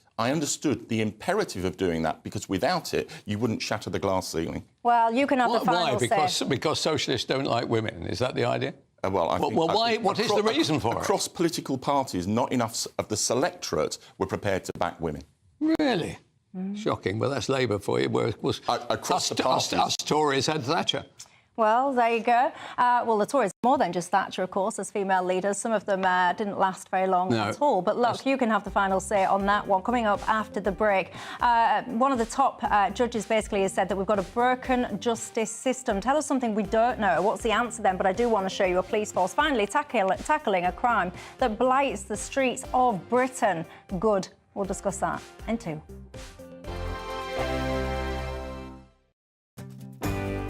the imperative of doing that because without it, you wouldn't shatter the glass ceiling. Well, you can have the final say. Because socialists don't like women. Is that the idea? What is the reason for it? Across political parties, not enough of the selectorate were prepared to back women. Really? Shocking. Well, that's Labour for you. Where it was across the parties. Us Tories had Thatcher. Well, there you go. Well, the Tories more than just Thatcher, of course, as female leaders. Some of them didn't last very long at all. But look, you can have the final say on that one. Coming up after the break, one of the top judges basically has said that we've got a broken justice system. Tell us something we don't know. What's the answer then? But I do want to show you a police force finally tackling a crime that blights the streets of Britain. Good. We'll discuss that in two.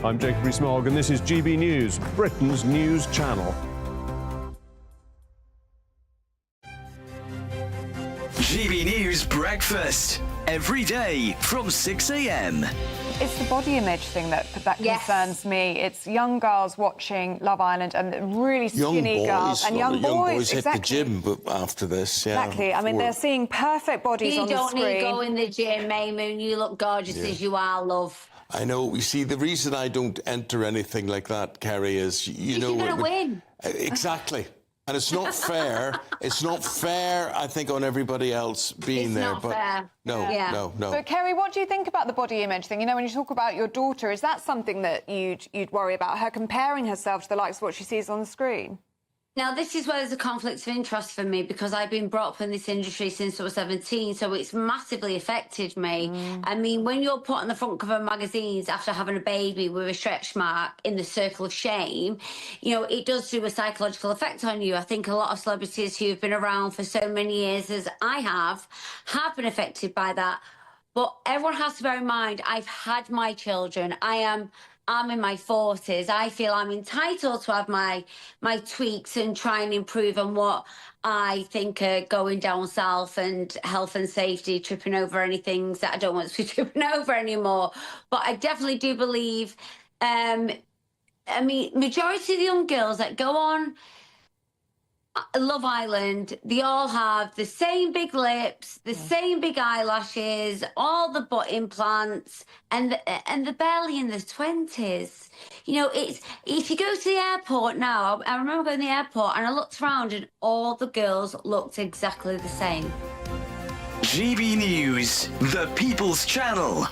I'm Jacob Rees-Mogg, and this is GB News, Britain's news channel. GB News Breakfast, every day from 6 a.m. It's the body image thing that concerns me. It's young girls watching Love Island and really skinny girls and young boys hit the gym after this. Yeah, exactly. I mean, they're seeing perfect bodies on the screen. You don't need to go in the gym, Maymoon. You look gorgeous as you are, love. I know. You see, the reason I don't enter anything like that, Kerry, is you're going to win. Exactly. And it's not fair. It's not fair, I think, on everybody else being there. Not fair. No. But Kerry, what do you think about the body image thing? You know, when you talk about your daughter, is that something that you'd worry about, her comparing herself to the likes of what she sees on the screen? Now, this is where there's a conflict of interest for me, because I've been brought up in this industry since I was 17, so it's massively affected me. I mean, when you're put on the front cover of magazines after having a baby with a stretch mark in the circle of shame, you know, it does do a psychological effect on you. I think a lot of celebrities who've been around for so many years as I have been affected by that. But everyone has to bear in mind, I've had my children. I'm in my 40s. I feel I'm entitled to have my tweaks and try and improve on what I think are going down south, and health and safety, tripping over any things that I don't want to be tripping over anymore. But I definitely do believe, I mean, majority of the young girls that go on Love Island, they all have the same big lips, the same big eyelashes, all the butt implants, and the barely in their 20s. You know, it's, if you go to the airport now, I remember going to the airport and I looked around and all the girls looked exactly the same. GB News, the People's Channel.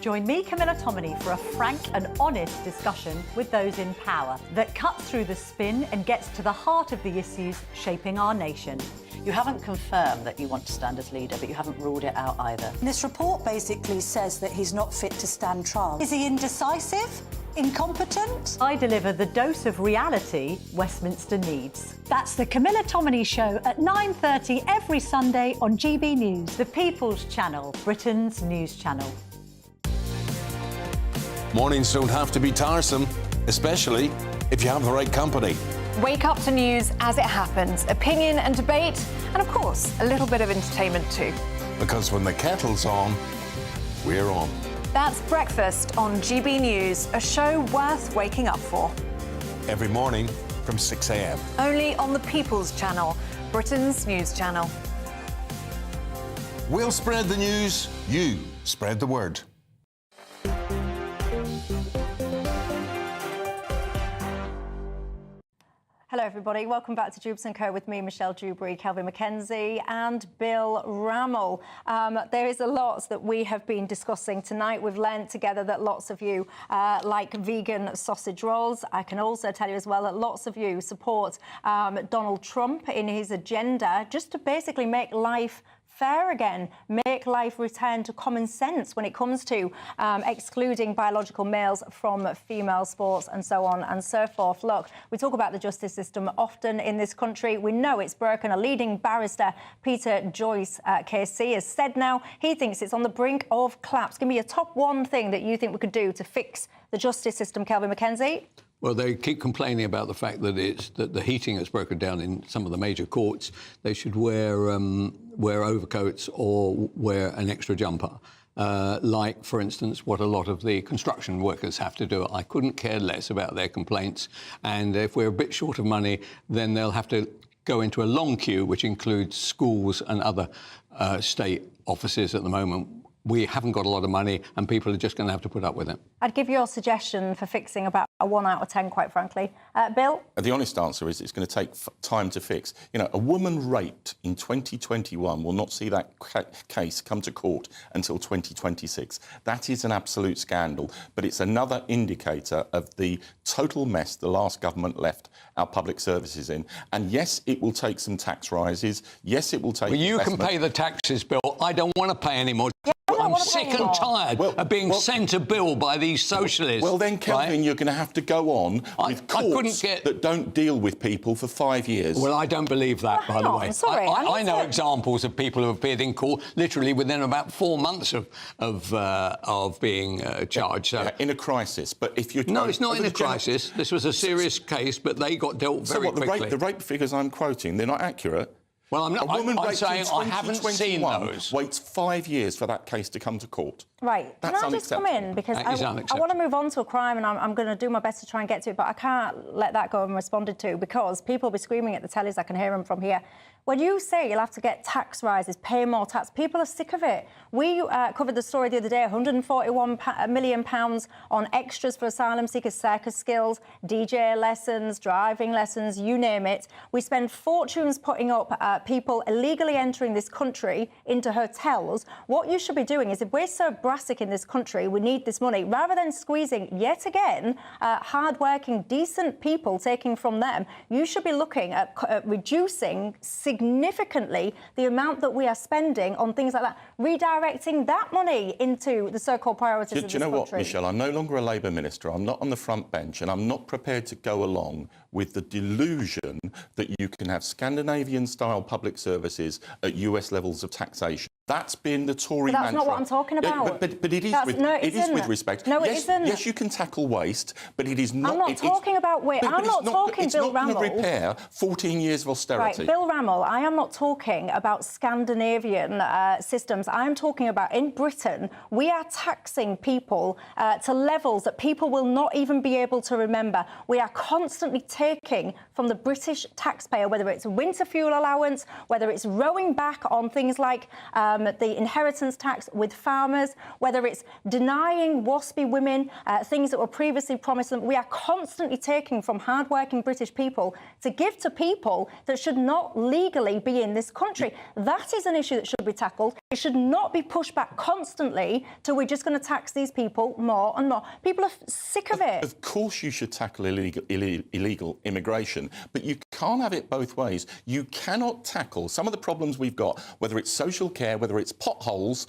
Join me, Camilla Tominey, for a frank and honest discussion with those in power that cuts through the spin and gets to the heart of the issues shaping our nation. You haven't confirmed that you want to stand as leader, but you haven't ruled it out either. This report basically says that he's not fit to stand trial. Is he indecisive? Incompetent? I deliver the dose of reality Westminster needs. That's the Camilla Tominey Show at 9:30 every Sunday on GB News, the People's Channel, Britain's news channel. Mornings don't have to be tiresome, especially if you have the right company. Wake up to news as it happens, opinion and debate, and of course, a little bit of entertainment too. Because when the kettle's on, we're on. That's Breakfast on GB News, a show worth waking up for. Every morning from 6 a.m. Only on the People's Channel, Britain's news channel. We'll spread the news, you spread the word. Hello, everybody. Welcome back to Dewbs & Co. with me, Michelle Dewberry, Kelvin McKenzie and Bill Rammell. There is a lot that we have been discussing tonight. We've learned together that lots of you like vegan sausage rolls. I can also tell you as well that lots of you support Donald Trump in his agenda just to basically make life fair again, make life return to common sense when it comes to excluding biological males from female sports and so on and so forth. Look, we talk about the justice system often in this country. We know it's broken. A leading barrister, Peter Joyce KC, has said now he thinks it's on the brink of collapse. Give me a top one thing that you think we could do to fix the justice system, Kelvin McKenzie. Well, they keep complaining about the fact that that the heating has broken down in some of the major courts. They should wear overcoats or wear an extra jumper. Like, for instance, what a lot of the construction workers have to do. I couldn't care less about their complaints. And if we're a bit short of money, then they'll have to go into a long queue, which includes schools and other state offices at the moment. We haven't got a lot of money and people are just going to have to put up with it. I'd give you a suggestion for fixing about a 1 out of 10, quite frankly. Bill? The honest answer is it's going to take time to fix. You know, a woman raped in 2021 will not see that case come to court until 2026. That is an absolute scandal, but it's another indicator of the total mess the last government left our public services in. And yes, it will take some tax rises. Yes, it will take... Well, you can pay the taxes, Bill. I don't want to pay any more. Yeah, I'm sick and tired of being sent a bill by these socialists. Well, then, Kelvin, right? You're going to have to go on with courts that don't deal with people for 5 years. Well, I don't believe that, by the way. Sorry, I know examples of people who have appeared in court literally within about 4 months of being charged. So. Yeah, in a crisis. But if you're... No, it's not in a crisis. This was a serious case, but they got dealt very quickly. The rape figures I'm quoting, they're not accurate. Well, I'm not. I'm saying I haven't seen those. Waits 5 years for that case to come to court. Right. That's Can I just come in? Because I want to move on to a crime and I'm going to do my best to try and get to it, but I can't let that go unresponded to because people will be screaming at the tellies. I can hear them from here. When you say you'll have to get tax rises, pay more tax, people are sick of it. We covered the story the other day, £141 million on extras for asylum seekers, circus skills, DJ lessons, driving lessons, you name it. We spend fortunes putting up people illegally entering this country into hotels. What you should be doing is, if we're so brassic in this country, we need this money, rather than squeezing yet again hard-working, decent people, taking from them, you should be looking at reducing significantly the amount that we are spending on things like that, redirecting that money into the so-called priorities of this country. Do you know what, Michelle? I'm no longer a Labour minister. I'm not on the front bench, and I'm not prepared to go along with the delusion that you can have Scandinavian-style public services at US levels of taxation. That's been the Tory mantra. That's not what I'm talking about. But it is, it is with respect. No, it yes, isn't. Yes, you can tackle waste, but it is not... I'm not talking about waste. I'm not talking, Bill Rammell. It's not going to repair 14 years of austerity. Right, Bill Rammell, I am not talking about Scandinavian systems. I'm talking about, in Britain, we are taxing people to levels that people will not even be able to remember. We are constantly taking from the British taxpayer, whether it's winter fuel allowance, whether it's rowing back on things like the inheritance tax with farmers, whether it's denying WASPy women things that were previously promised them. We are constantly taking from hard-working British people to give to people that should not legally be in this country. That is an issue that should be tackled. It should not be pushed back constantly till we're just going to tax these people more and more. People are sick of it. Of course you should tackle illegal immigration, but you can't have it both ways. You cannot tackle some of the problems we've got, whether it's social care, whether it's potholes,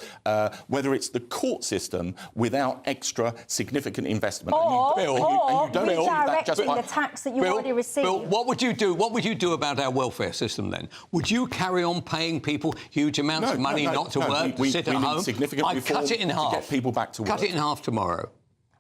whether it's the court system, without extra significant investment. Or redirecting the tax that you already received. Bill, what would you do? What would you do about our welfare system then? Would you carry on paying people huge amounts of money not to work, to sit at home? I'd cut it in half. To get people back to work. Cut it in half tomorrow.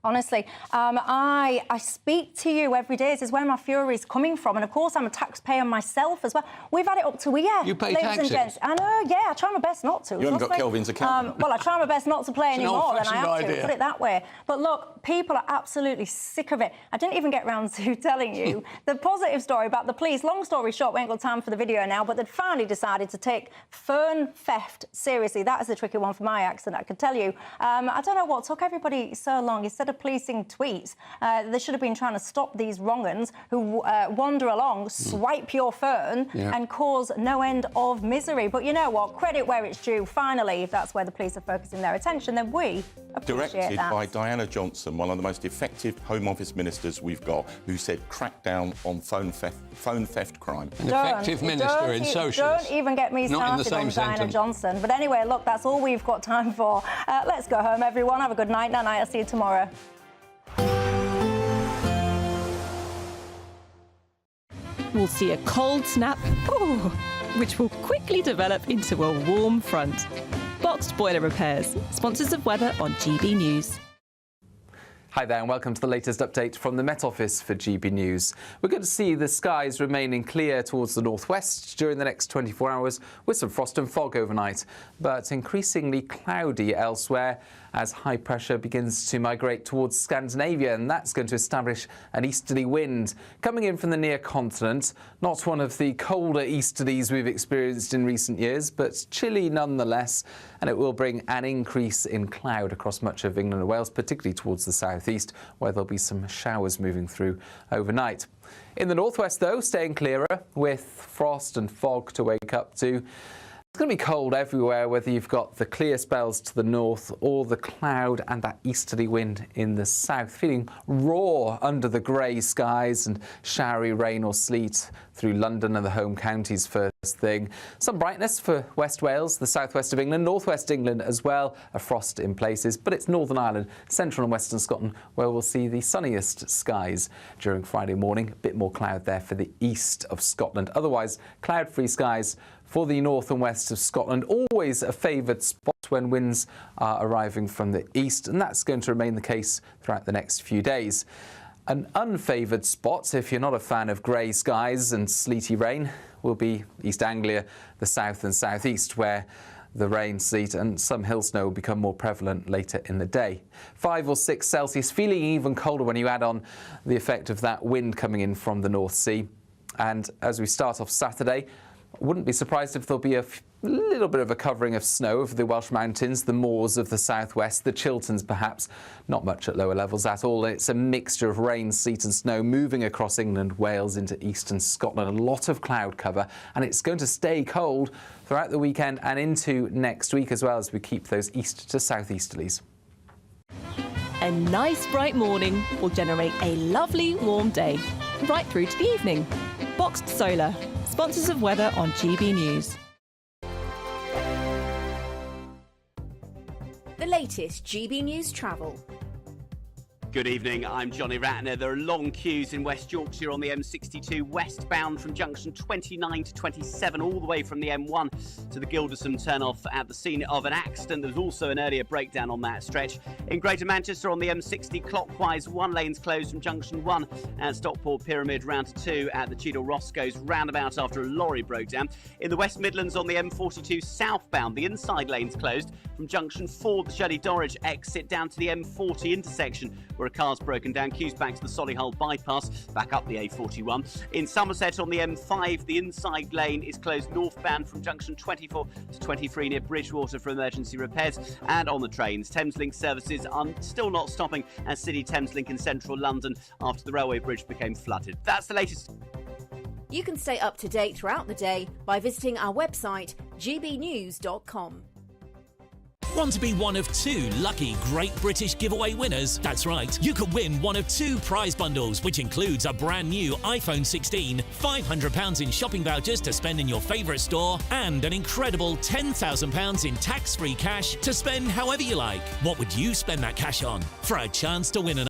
Honestly, I speak to you every day. This is where my fury is coming from. And, of course, I'm a taxpayer myself as well. We've had it up to here. You pay ladies taxes? And gents. I know, yeah, I try my best not to. You haven't got Kelvin's account. Well, I try my best not to play any more than I have idea. to, put it that way. But, look, people are absolutely sick of it. I didn't even get round to telling you the positive story about the police. Long story short, we ain't got time for the video now, but they'd finally decided to take fern theft seriously. That is a tricky one for my accent, I can tell you. I don't know what took everybody so long. Instead of policing tweets, they should have been trying to stop these wrong-uns who wander along, swipe your fern and cause no end of misery. But you know what? Credit where it's due. Finally, if that's where the police are focusing their attention, then we appreciate Directed that. by Diana Johnson, one of the most effective Home Office ministers we've got, who said crack down on phone theft crime. An effective minister in socials. Don't even get me started on Diana Johnson. But anyway, look, that's all we've got time for. Let's go home, everyone. Have a good night. Night-night. I'll see you tomorrow. We'll see a cold snap, which will quickly develop into a warm front. Boxed Boiler Repairs, sponsors of weather on GB News. Hi there and welcome to the latest update from the Met Office for GB News. We're going to see the skies remaining clear towards the northwest during the next 24 hours with some frost and fog overnight, but increasingly cloudy elsewhere as high pressure begins to migrate towards Scandinavia, and that's going to establish an easterly wind coming in from the near continent. Not one of the colder easterlies we've experienced in recent years, but chilly nonetheless, and it will bring an increase in cloud across much of England and Wales, particularly towards the southeast, where there'll be some showers moving through overnight. In the northwest, though, staying clearer with frost and fog to wake up to. It's going to be cold everywhere, whether you've got the clear spells to the north or the cloud and that easterly wind in the south. Feeling raw under the grey skies and showery rain or sleet through London and the home counties first thing. Some brightness for West Wales, the southwest of England, northwest England as well. A frost in places, but it's Northern Ireland, central and western Scotland where we'll see the sunniest skies during Friday morning. A bit more cloud there for the east of Scotland. Otherwise, cloud-free skies for the north and west of Scotland, always a favoured spot when winds are arriving from the east, and that's going to remain the case throughout the next few days. An unfavoured spot, if you're not a fan of grey skies and sleety rain, will be East Anglia, the south and southeast, where the rain, sleet and some hill snow will become more prevalent later in the day. 5 or 6 Celsius, feeling even colder when you add on the effect of that wind coming in from the North Sea. And as we start off Saturday, Wouldn't be surprised if there'll be a little bit of a covering of snow over the Welsh mountains, the moors of the southwest, the Chilterns perhaps. Not much at lower levels at all. It's a mixture of rain, sleet and snow moving across England, Wales into eastern Scotland. A lot of cloud cover, and it's going to stay cold throughout the weekend and into next week as well as we keep those east to southeasterlies. A nice bright morning will generate a lovely warm day, right through to the evening. Boxed Solar, sponsors of weather on GB News. The latest GB News travel. Good evening, I'm Johnny Ratner. There are long queues in West Yorkshire on the M62 westbound from junction 29 to 27, all the way from the M1 to the Gilderson turnoff at the scene of an accident. There was also an earlier breakdown on that stretch. In Greater Manchester on the M60 clockwise, one lane's closed from junction 1 at Stockport Pyramid, round to 2 at the Cheadle Roscoe's roundabout after a lorry broke down. In the West Midlands on the M42 southbound, the inside lane's closed from junction 4, the Shirley Dorridge exit, down to the M40 intersection, where a car's broken down. Queues back to the Solihull bypass, back up the A41. In Somerset on the M5, the inside lane is closed northbound from junction 24 to 23 near Bridgewater for emergency repairs. And on the trains, Thameslink services are still not stopping at City Thameslink in central London after the railway bridge became flooded. That's the latest. You can stay up to date throughout the day by visiting our website, gbnews.com. Want to be one of 2 lucky Great British giveaway winners? That's right, you could win one of 2 prize bundles, which includes a brand new iPhone 16, £500 in shopping vouchers to spend in your favourite store, and an incredible £10,000 in tax-free cash to spend however you like. What would you spend that cash on? For a chance to win an